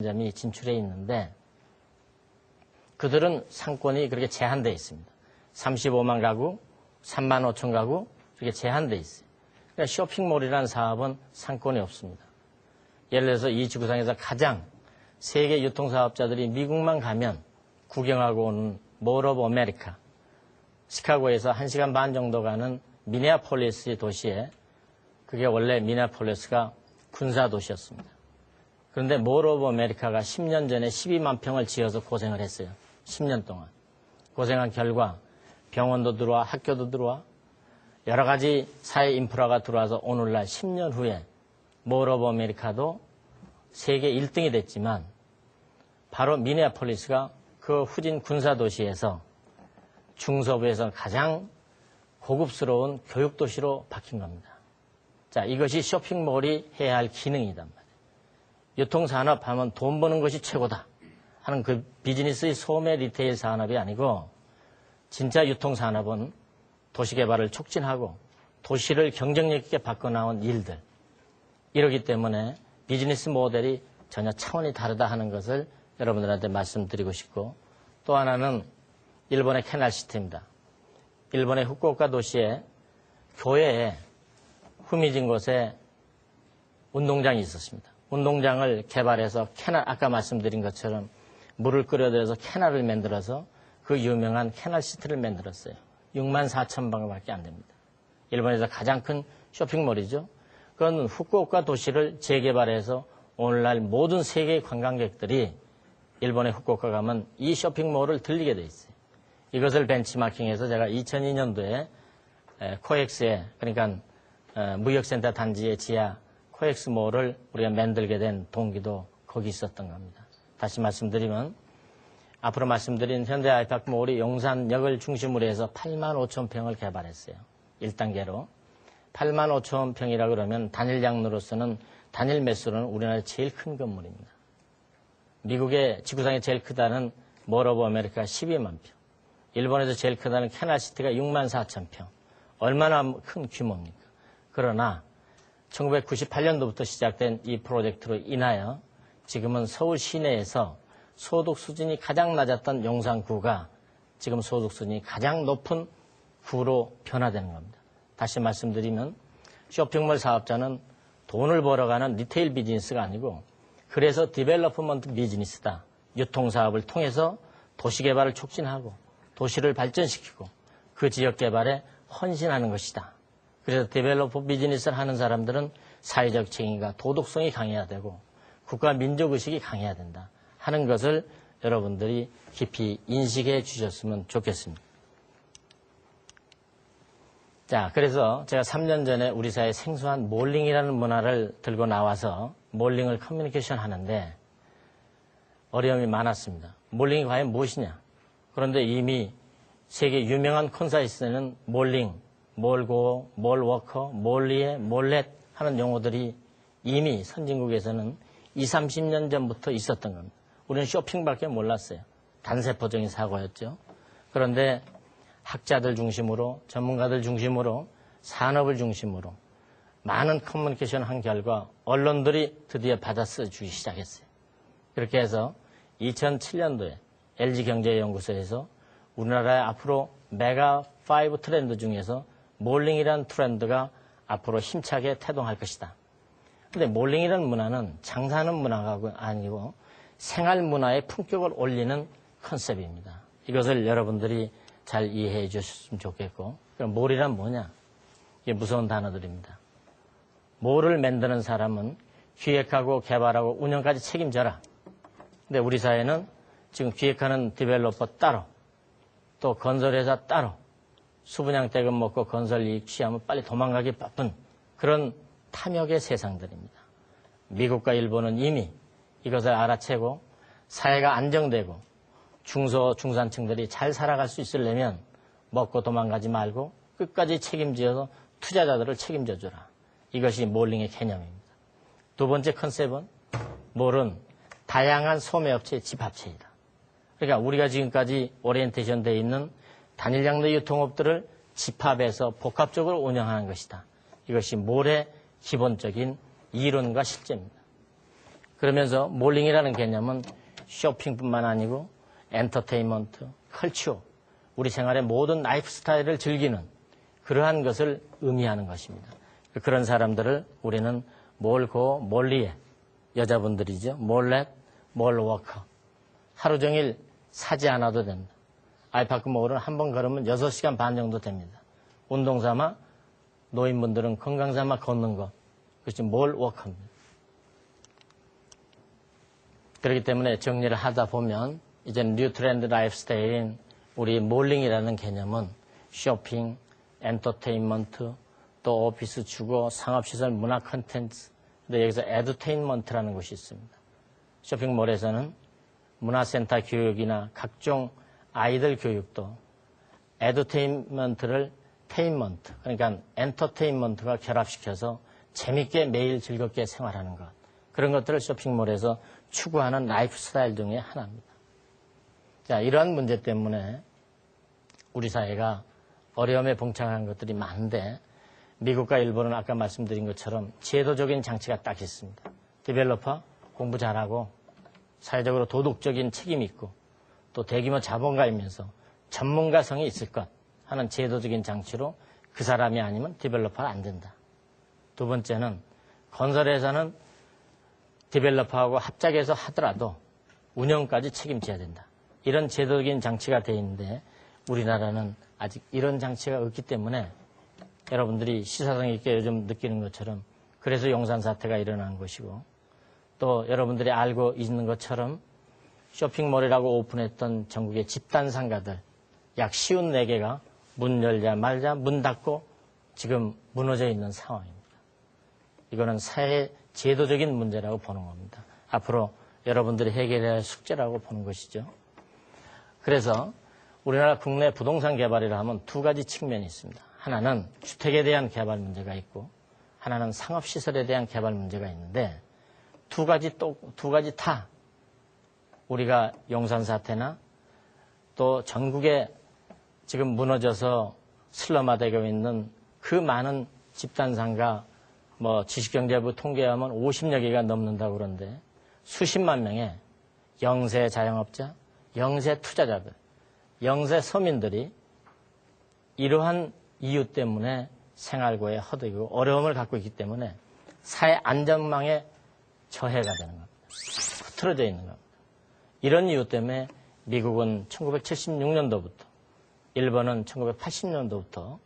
점이 진출해 있는데 그들은 상권이 그렇게 제한되어 있습니다. 35만 가구, 3만 5천 가구 이렇게 제한되어 있어요. 그러니까 쇼핑몰이라는 사업은 상권이 없습니다. 예를 들어서 이 지구상에서 가장 세계 유통사업자들이 미국만 가면 구경하고 오는 몰 오브 아메리카, 시카고에서 1시간 반 정도 가는 미네아폴리스 도시에 그게 원래 미네아폴리스가 군사 도시였습니다. 그런데 몰 오브 아메리카가 10년 전에 12만 평을 지어서 고생을 했어요. 10년 동안. 고생한 결과 병원도 들어와 학교도 들어와 여러 가지 사회 인프라가 들어와서 오늘날 10년 후에 몰 오브 아메리카도 세계 1등이 됐지만 바로 미네아폴리스가 그 후진 군사 도시에서 중서부에서 가장 고급스러운 교육도시로 바뀐 겁니다. 자, 이것이 쇼핑몰이 해야 할 기능이단 말이에요. 유통산업 하면 돈 버는 것이 최고다 하는 그 비즈니스의 소매 리테일 산업이 아니고 진짜 유통산업은 도시개발을 촉진하고 도시를 경쟁력 있게 바꿔나온 일들. 이러기 때문에 비즈니스 모델이 전혀 차원이 다르다 하는 것을 여러분들한테 말씀드리고 싶고 또 하나는 일본의 캐널시티입니다. 일본의 후쿠오카 도시에 교외에 후미진 곳에 운동장이 있었습니다. 운동장을 개발해서 아까 말씀드린 것처럼 물을 끓여들여서 캐널을 만들어서 그 유명한 캐널시티를 만들었어요. 6만 4천 방밖에 안 됩니다. 일본에서 가장 큰 쇼핑몰이죠. 그건 후쿠오카 도시를 재개발해서 오늘날 모든 세계 관광객들이 일본의 후쿠오카 가면 이 쇼핑몰을 들리게 돼 있어요. 이것을 벤치마킹해서 제가 2002년도에 코엑스에 그러니까 무역센터 단지의 지하 코엑스몰을 우리가 만들게 된 동기도 거기 있었던 겁니다. 다시 말씀드리면 앞으로 말씀드린 현대 아이파크몰이 용산역을 중심으로 해서 8만 5천 평을 개발했어요. 1단계로. 8만 5천 평이라 그러면 단일 양로로서는 단일 매수로는 우리나라의 제일 큰 건물입니다. 미국의 지구상에 제일 크다는 몰 오브 아메리카 12만 평. 일본에서 제일 크다는 캐널시티가 6만 4천 평. 얼마나 큰 규모입니까? 그러나 1998년도부터 시작된 이 프로젝트로 인하여 지금은 서울 시내에서 소득 수준이 가장 낮았던 용산구가 지금 소득 수준이 가장 높은 구로 변화되는 겁니다. 다시 말씀드리면 쇼핑몰 사업자는 돈을 벌어가는 리테일 비즈니스가 아니고 그래서 디벨로프먼트 비즈니스다. 유통사업을 통해서 도시개발을 촉진하고 도시를 발전시키고 그 지역 개발에 헌신하는 것이다. 그래서 디벨로퍼 비즈니스를 하는 사람들은 사회적 책임과 도덕성이 강해야 되고 국가 민족의식이 강해야 된다 하는 것을 여러분들이 깊이 인식해 주셨으면 좋겠습니다. 자, 그래서 제가 3년 전에 우리 사회에 생소한 몰링이라는 문화를 들고 나와서 몰링을 커뮤니케이션 하는데 어려움이 많았습니다. 몰링이 과연 무엇이냐? 그런데 이미 세계 유명한 콘사이트는 몰링, 몰고, 몰워커, 몰리에, 몰렛 하는 용어들이 이미 선진국에서는 20, 30년 전부터 있었던 겁니다. 우리는 쇼핑밖에 몰랐어요. 단세포적인 사고였죠. 그런데 학자들 중심으로, 전문가들 중심으로, 산업을 중심으로 많은 커뮤니케이션을 한 결과 언론들이 드디어 받아 써주기 시작했어요. 그렇게 해서 2007년도에 LG경제연구소에서 우리나라의 앞으로 메가 5 트렌드 중에서 몰링이라는 트렌드가 앞으로 힘차게 태동할 것이다. 근데 몰링이라는 문화는 장사하는 문화가 아니고 생활 문화의 품격을 올리는 컨셉입니다. 이것을 여러분들이 잘 이해해 주셨으면 좋겠고, 그럼 몰이란 뭐냐? 이게 무서운 단어들입니다. 몰을 만드는 사람은 기획하고 개발하고 운영까지 책임져라. 근데 우리 사회는 지금 기획하는 디벨로퍼 따로, 또 건설회사 따로, 수분양 대금 먹고 건설 이익 취하면 빨리 도망가기 바쁜 그런 탐욕의 세상들입니다. 미국과 일본은 이미 이것을 알아채고 사회가 안정되고 중소중산층들이 잘 살아갈 수 있으려면 먹고 도망가지 말고 끝까지 책임지어서 투자자들을 책임져 주라. 이것이 몰링의 개념입니다. 두 번째 컨셉은 몰은 다양한 소매업체의 집합체이다. 그러니까 우리가 지금까지 오리엔테이션 되어 있는 단일 양도 유통업들을 집합해서 복합적으로 운영하는 것이다. 이것이 몰의 기본적인 이론과 실제입니다. 그러면서 몰링이라는 개념은 쇼핑뿐만 아니고 엔터테인먼트, 컬처, 우리 생활의 모든 라이프 스타일을 즐기는 그러한 것을 의미하는 것입니다. 그런 사람들을 우리는 몰고 몰리에 여자분들이죠. 몰렛, 몰워커. 하루 종일 사지 않아도 된다. 알파크 몰은 한 번 걸으면 6시간 반 정도 됩니다. 운동 삼아 노인분들은 건강 삼아 걷는 것. 그것이 몰워커입니다. 그렇기 때문에 정리를 하다 보면 이제 뉴 트렌드 라이프 스타일인 우리 몰링이라는 개념은 쇼핑, 엔터테인먼트, 또 오피스 주거, 상업시설, 문화 컨텐츠, 근데 여기서 에듀테인먼트라는 것이 있습니다. 쇼핑몰에서는 문화센터 교육이나 각종 아이들 교육도 에듀테인먼트를 테인먼트, 그러니까 엔터테인먼트가 결합시켜서 재밌게 매일 즐겁게 생활하는 것. 그런 것들을 쇼핑몰에서 추구하는 라이프 스타일 중에 하나입니다. 자, 이러한 문제 때문에 우리 사회가 어려움에 봉착한 것들이 많은데 미국과 일본은 아까 말씀드린 것처럼 제도적인 장치가 딱 있습니다. 디벨로퍼 공부 잘하고 사회적으로 도덕적인 책임이 있고 또 대규모 자본가이면서 전문가성이 있을 것 하는 제도적인 장치로 그 사람이 아니면 디벨로퍼가 안 된다. 두 번째는 건설회사는 디벨로퍼하고 합작해서 하더라도 운영까지 책임져야 된다. 이런 제도적인 장치가 돼 있는데 우리나라는 아직 이런 장치가 없기 때문에 여러분들이 시사성 있게 요즘 느끼는 것처럼 그래서 용산 사태가 일어난 것이고 또 여러분들이 알고 있는 것처럼 쇼핑몰이라고 오픈했던 전국의 집단 상가들 약 54개가 문 열자 말자 문 닫고 지금 무너져 있는 상황입니다. 이거는 사회 제도적인 문제라고 보는 겁니다. 앞으로 여러분들이 해결해야 할 숙제라고 보는 것이죠. 그래서 우리나라 국내 부동산 개발이라 하면 두 가지 측면이 있습니다. 하나는 주택에 대한 개발 문제가 있고 하나는 상업시설에 대한 개발 문제가 있는데 두 가지 다 우리가 용산 사태나 또 전국에 지금 무너져서 슬럼화되고 있는 그 많은 집단상가 지식경제부 통계하면 50여 개가 넘는다고 그러는데 수십만 명의 영세 자영업자, 영세 투자자들, 영세 서민들이 이러한 이유 때문에 생활고에 허덕이고 어려움을 갖고 있기 때문에 사회 안전망에 저해가 되는 겁니다. 흐트러져 있는 겁니다. 이런 이유 때문에 미국은 1976년도부터 일본은 1980년도부터